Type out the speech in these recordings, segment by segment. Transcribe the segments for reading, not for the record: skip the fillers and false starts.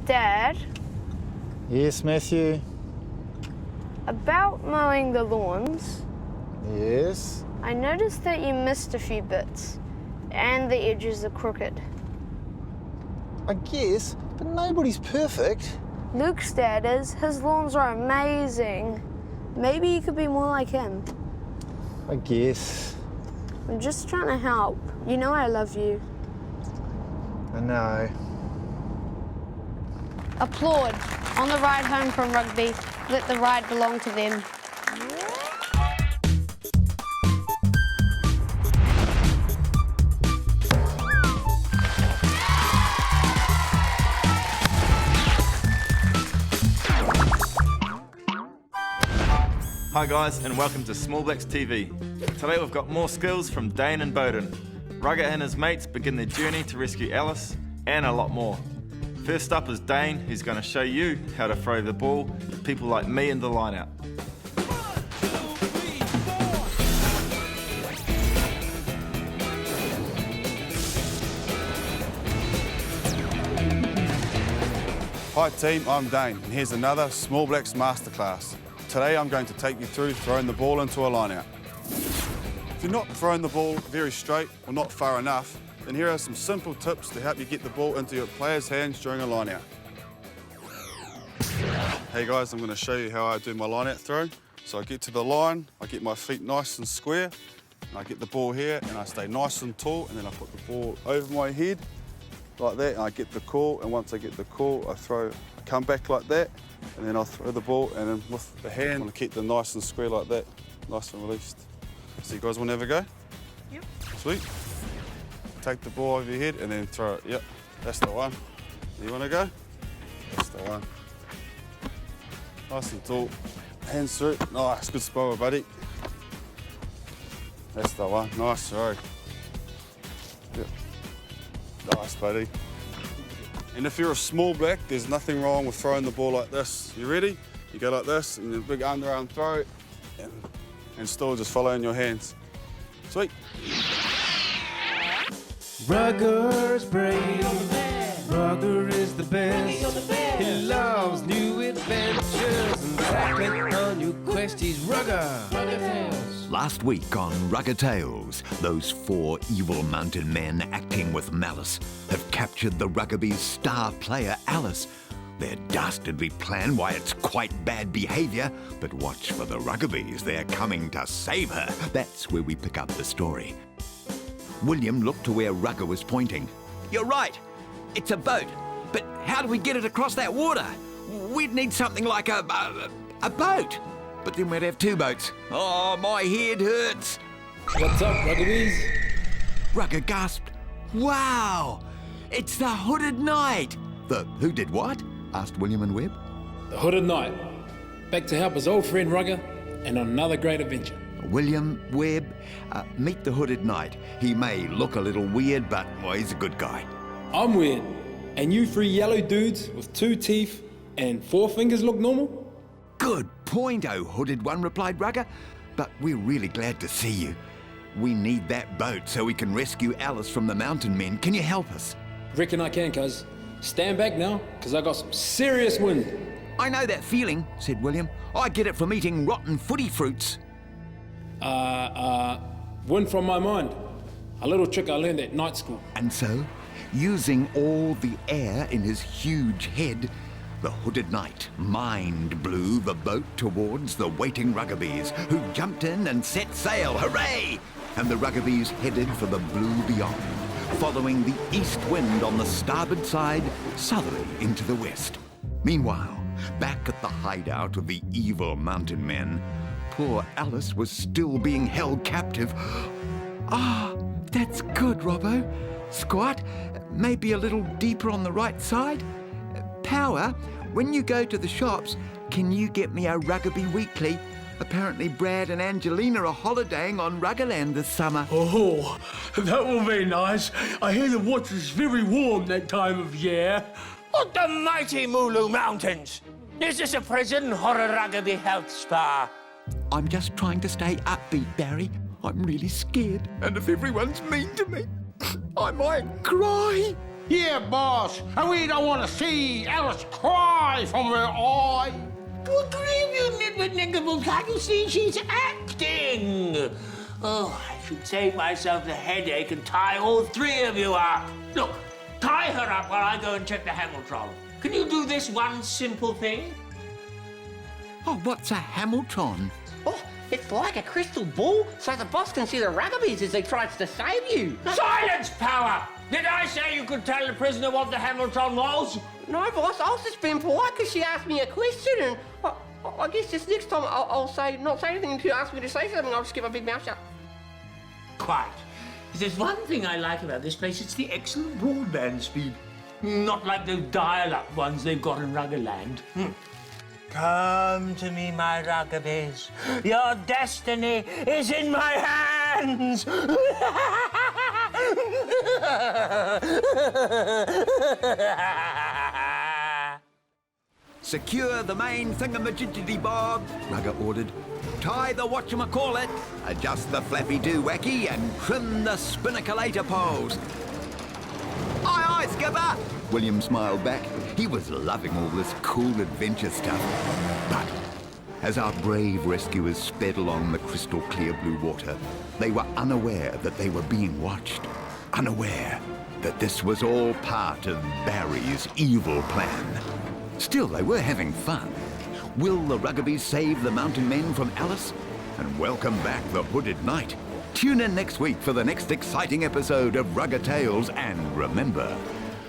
Dad, Yes, Matthew? about mowing the lawns, Yes? I noticed that you missed a few bits, and the edges are crooked. I guess, but nobody's perfect. Luke's dad is. His lawns are amazing. Maybe you could be more like him. I guess. I'm just trying to help. You know I love you. I know. Applaud. On the ride home from rugby, let the ride belong to them. Hi guys, and welcome to Small Blacks TV. Today we've got more skills from Dane and Bowden. Rugger and his mates begin their journey to rescue Alice, and a lot more. First up is Dane, who's going to show you how to throw the ball to people like me in the lineout. Hi team, I'm Dane, and here's another Small Blacks masterclass. Today I'm going to take you through throwing the ball into a lineout. If you're not throwing the ball very straight or not far enough, then here are some simple tips to help you get the ball into your player's hands during a lineout. Hey guys, I'm going to show you how I do my lineout throw. So I get to the line, I get my feet nice and square, and I get the ball here and I stay nice and tall, and then I put the ball over my head like that, and I get the call, and once I get the call, I come back like that, and then I throw the ball, and then with the hand, I keep them nice and square like that, nice and released. So you guys want to have a go? Yep. Sweet. Take the ball over your head and then throw it. Yep, that's the one. You want to go? That's the one. Nice and tall. Hands through. Nice, good spoiler, buddy. That's the one. Nice throw. Yep. Nice, buddy. And if you're a small black, there's nothing wrong with throwing the ball like this. You ready? You go like this, and then big underarm throw, and still just follow in your hands. Sweet. Rugger's brave, Rugger is the best. He loves new adventures and tackling on new quest. He's Rugger. Last week on Rugger Tales, those four evil mountain men acting with malice have captured the rugby's star player Alice. Their dastardly plan, why it's quite bad behaviour, but watch for the rugby's, they're coming to save her. That's where we pick up the story. William looked to where Rugger was pointing. You're right, it's a boat, but how do we get it across that water? We'd need something like a boat. But then we'd have two boats. Oh, my head hurts. What's up, Ruggabees? Rugger gasped. Wow, it's the Hooded Knight. The who did what? Asked William and Webb. The Hooded Knight. Back to help his old friend Rugger and on another great adventure. William, Webb, meet the Hooded Knight. He may look a little weird, but well, he's a good guy. I'm weird. And you three yellow dudes with 2 teeth and 4 fingers look normal? Good point, oh hooded one, replied Rugger. But we're really glad to see you. We need that boat so we can rescue Alice from the mountain men. Can you help us? Reckon I can, cuz. Stand back now, cuz I got some serious wind. I know that feeling, said William. I get it from eating rotten footy fruits. Wind from my mind. A little trick I learned at night school. And so, using all the air in his huge head, the Hooded Knight mind blew the boat towards the waiting ruggabees, who jumped in and set sail. Hooray! And the ruggabees headed for the blue beyond, following the east wind on the starboard side, southerly into the west. Meanwhile, back at the hideout of the evil mountain men, poor Alice was still being held captive. Ah, that's good, Robbo. Squat, maybe a little deeper on the right side. Power, when you go to the shops, can you get me a Rugby Weekly? Apparently Brad and Angelina are holidaying on Ruggerland this summer. Oh, that will be nice. I hear the water's very warm that time of year. Up the mighty Mulu Mountains. Is this a prison or a rugby health spa? I'm just trying to stay upbeat, Barry. I'm really scared, and if everyone's mean to me, I might cry. Yeah, boss. And we don't want to see Alice cry from her eye. Good grief, you nitwit nincompoop. Can't you see she's acting? Oh, I should save myself the headache and tie all three of you up. Look, tie her up while I go and check the Hamilton. Can you do this one simple thing? Oh, what's a Hamilton? Oh, it's like a crystal ball, so the boss can see the ruggabies as he tries to save you. Silence, power! Did I say you could tell the prisoner what the Hamilton was? No, boss, I was just being polite because she asked me a question, and I guess just next time I'll not say anything until you ask me to say something. I'll just keep my big mouth shut. Quite. If there's one thing I like about this place, it's the excellent broadband speed. Not like those dial-up ones they've got in Ruggerland. Come to me, my ruggabies. Your destiny is in my hands. Secure the main thingamajiggy-bob, Rugger ordered. Tie the whatchamacallit, adjust the flappy-do-wacky, and trim the spinnaculator poles. Aye, aye, skipper! William smiled back. He was loving all this cool adventure stuff. But as our brave rescuers sped along the crystal-clear blue water, they were unaware that they were being watched. Unaware that this was all part of Barry's evil plan. Still, they were having fun. Will the Ruggabies save the mountain men from Alice? And welcome back the Hooded Knight. Tune in next week for the next exciting episode of Rugger Tales. And remember,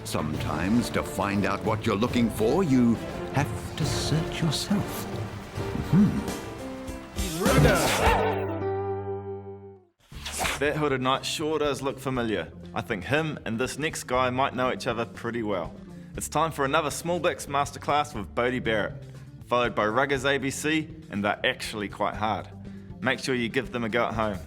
sometimes to find out what you're looking for, you have to search yourself. That Hooded Knight sure does look familiar. I think him and this next guy might know each other pretty well. It's time for another Small Bix Masterclass with Bodie Barrett, followed by Ruggers ABC, and they're actually quite hard. Make sure you give them a go at home.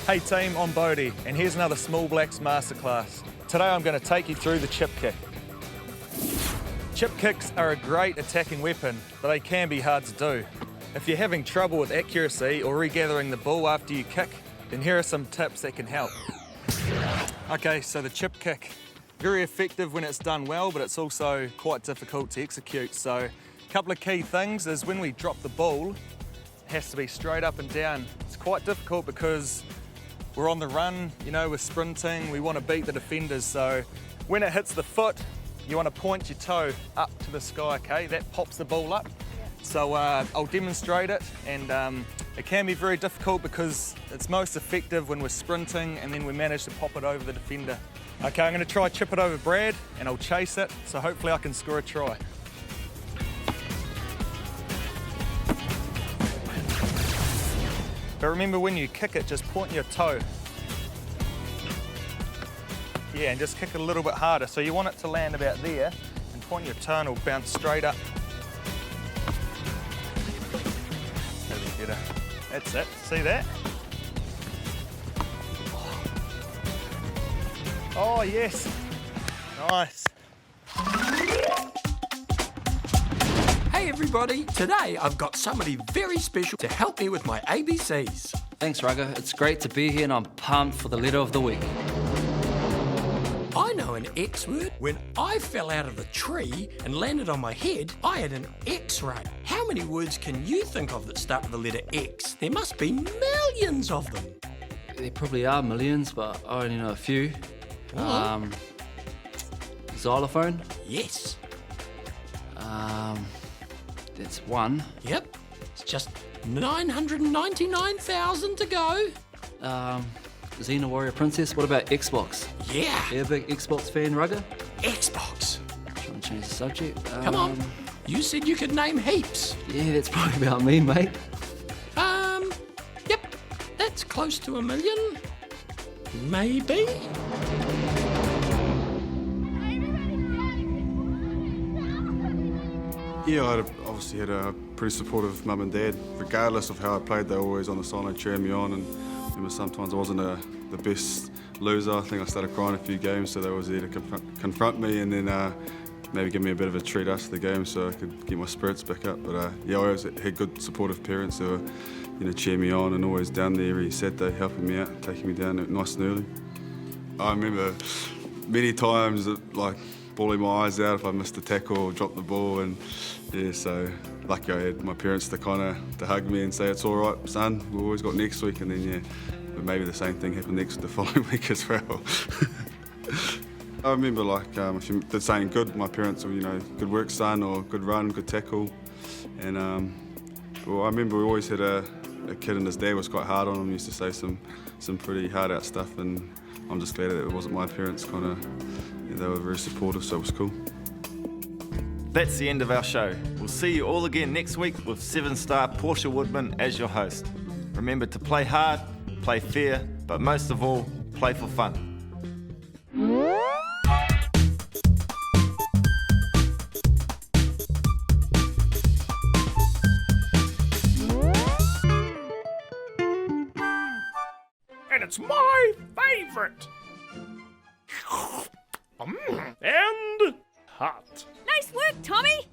Hey team, I'm Bodie, and here's another Small Blacks Masterclass. Today I'm going to take you through the chip kick. Chip kicks are a great attacking weapon, but they can be hard to do. If you're having trouble with accuracy or regathering the ball after you kick, then here are some tips that can help. Okay, so the chip kick. Very effective when it's done well, but it's also quite difficult to execute. So a couple of key things is when we drop the ball, it has to be straight up and down. It's quite difficult because we're on the run, you know, we're sprinting, we want to beat the defenders. So when it hits the foot, you want to point your toe up to the sky, okay? That pops the ball up. So I'll demonstrate it, and it can be very difficult because it's most effective when we're sprinting and then we manage to pop it over the defender. Okay, I'm going to try chip it over Brad and I'll chase it, so hopefully I can score a try. But remember, when you kick it, just point your toe. Yeah, and just kick it a little bit harder. So you want it to land about there, and point your toe and it'll bounce straight up. That's it, see that? Oh yes, nice. Hey everybody, today I've got somebody very special to help me with my ABCs. Thanks, Rugger. It's great to be here and I'm pumped for the letter of the week. I know an X word. When I fell out of the tree and landed on my head, I had an X-ray. How many words can you think of that start with the letter X? There must be millions of them. There probably are millions, but I only know a few. Xylophone? Yes. That's one. Yep. It's just 999,000 to go. Xena Warrior Princess. What about Xbox? Yeah. You're a big Xbox fan, Rugger? Xbox. Trying to change the subject. Come on. You said you could name heaps. Yeah, that's probably about me, mate. Yep. That's close to 1 million. Maybe. Yeah, I obviously had a pretty supportive mum and dad. Regardless of how I played, they were always on the sideline cheering me on. And I remember sometimes I wasn't the best loser. I think I started crying a few games, so they were always there to confront me. And then maybe give me a bit of a treat after the game so I could get my spirits back up. But yeah, I always had good supportive parents who were, cheer me on and always down there every Saturday helping me out, taking me down nice and early. I remember many times like bawling my eyes out if I missed a tackle or dropped the ball, and yeah, so lucky I had my parents to to hug me and say it's all right, son, we've always got next week, and then yeah, but maybe the same thing happened the following week as well. I remember if you did something good, my parents were, good work, son, or good run, good tackle, and well, I remember we always had a kid and his dad was quite hard on him, used to say some pretty hard out stuff, and I'm just glad that it wasn't my parents. They were very supportive, so it was cool. That's the end of our show. We'll see you all again next week with 7-star Portia Woodman as your host. Remember to play hard, play fair, but most of all, play for fun. And it's my favourite. And hot. Nice work, Tommy!